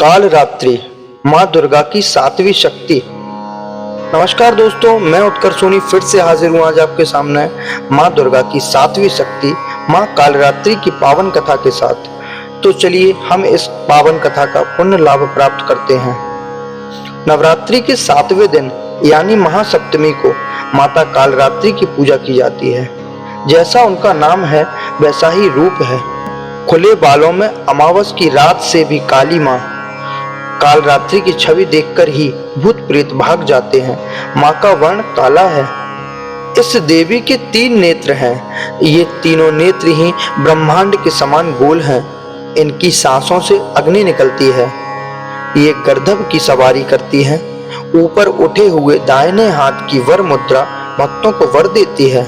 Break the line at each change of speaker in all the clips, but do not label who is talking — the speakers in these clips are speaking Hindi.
कालरात्रि माँ दुर्गा की सातवीं शक्ति। नमस्कार दोस्तों, मैं उत्कर्ष सोनी फिर से हाजिर हूँ आज आपके सामने माँ दुर्गा की सातवीं शक्ति माँ कालरात्रि की पावन कथा के साथ। तो चलिए हम इस पावन कथा का पुण्य लाभ प्राप्त करते हैं। नवरात्रि के 7वें दिन यानी महासप्तमी को माता कालरात्रि की पूजा की जाती है। जैसा उनका नाम है वैसा ही रूप है। खुले बालों में अमावस की रात से भी काली माँ कालरात्रि की छवि देखकर ही भूत प्रेत भाग जाते हैं। माँ का वर्ण काला है। इस देवी के 3 नेत्र हैं। ये तीनों नेत्र ही ब्रह्मांड के समान गोल हैं। इनकी सांसों से अग्नि निकलती है। ये गर्दभ की सवारी करती हैं। ऊपर उठे हुए दाहिने हाथ की वर मुद्रा भक्तों को वर देती है।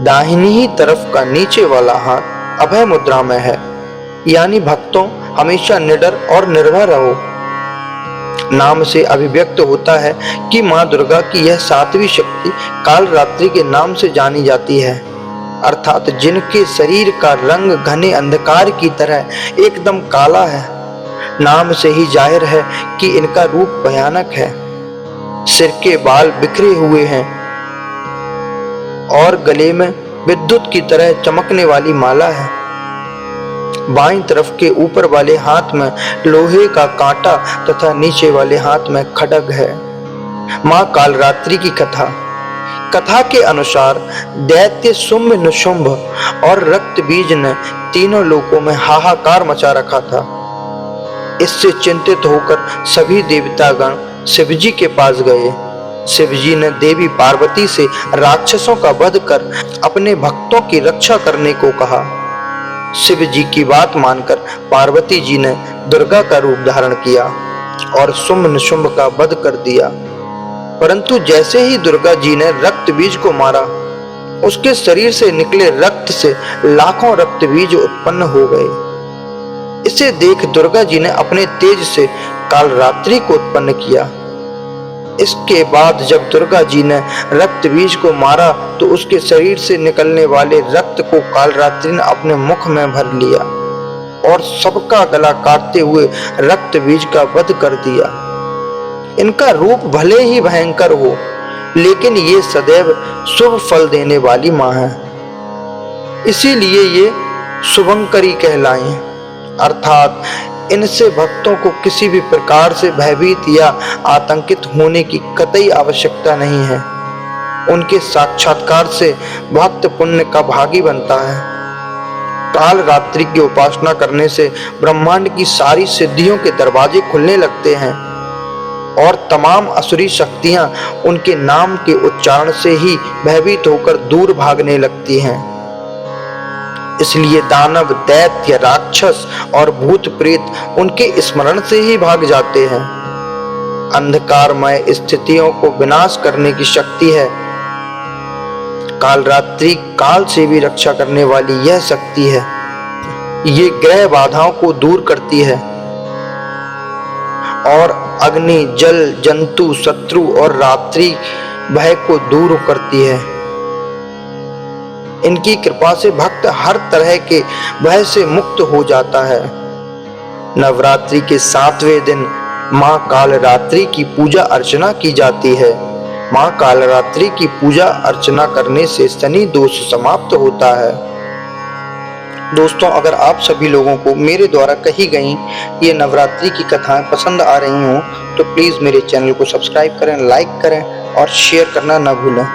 दाहिनी ही तरफ का नीचे वाला हाथ अभय मुद्रा में है, यानी भक्तों हमेशा निडर और निर्भय रहो। नाम से अभिव्यक्त होता है कि माँ दुर्गा की यह 7वीं शक्ति कालरात्रि के नाम से जानी जाती है, अर्थात जिनके शरीर का रंग घने अंधकार की तरह एकदम काला है। नाम से ही जाहिर है कि इनका रूप भयानक है। सिर के बाल बिखरे हुए हैं और गले में विद्युत की तरह चमकने वाली माला है। बाईं तरफ के ऊपर वाले हाथ में लोहे का कांटा तथा नीचे वाले हाथ में खड्ग है। माँ कालरात्रि की कथा के अनुसार दैत्य शुंभ निशुंभ और रक्त बीज ने तीनों लोकों में हाहाकार मचा रखा था। इससे चिंतित होकर सभी देवतागण शिवजी के पास गए। शिवजी ने देवी पार्वती से राक्षसों का वध कर अपने भक्तों की रक्षा करने को कहा। शिव जी की बात मानकर पार्वती जी ने दुर्गा का रूप धारण किया और शुंभ निशुंभ का वध कर दिया। परंतु जैसे ही दुर्गा जी ने रक्त बीज को मारा, उसके शरीर से निकले रक्त से लाखों रक्त बीज उत्पन्न हो गए। इसे देख दुर्गा जी ने अपने तेज से कालरात्रि को उत्पन्न किया। इसके बाद जब दुर्गा जी ने रक्त बीज को मारा तो उसके शरीर से निकलने वाले रक्त को कालरात्रि ने अपने मुख में भर लिया और सबका गला काटते हुए रक्त बीज का वध कर दिया। इनका रूप भले ही भयंकर हो, लेकिन ये सदैव शुभ फल देने वाली माँ है। इसीलिए ये शुभंकरी कहलाएं, अर्थात इनसे भक्तों को किसी भी प्रकार से भयभीत या आतंकित होने की कतई आवश्यकता नहीं है। उनके साक्षात्कार से भक्त पुण्य का भागी बनता है। कालरात्रि की उपासना करने से ब्रह्मांड की सारी सिद्धियों के दरवाजे खुलने लगते हैं और तमाम असुरी शक्तियां उनके नाम के उच्चारण से ही भयभीत होकर दूर भागने लगती हैं। इसलिए दानव, दैत्य, राक्षस और भूत प्रेत उनके स्मरण से ही भाग जाते हैं। अंधकारमय स्थितियों को विनाश करने की शक्ति है। कालरात्रि काल से भी रक्षा करने वाली यह शक्ति है। ये ग्रह बाधाओं को दूर करती है और अग्नि, जल, जंतु, शत्रु और रात्रि भय को दूर करती है। इनकी कृपा से भक्त हर तरह के भय से मुक्त हो जाता है। नवरात्रि के 7वें दिन माँ कालरात्रि की पूजा अर्चना की जाती है। माँ कालरात्रि की पूजा अर्चना करने से शनि दोष समाप्त होता है। दोस्तों, अगर आप सभी लोगों को मेरे द्वारा कही गई ये नवरात्रि की कथाएं पसंद आ रही हों तो प्लीज़ मेरे चैनल को सब्सक्राइब करें, लाइक करें और शेयर करना न भूलें।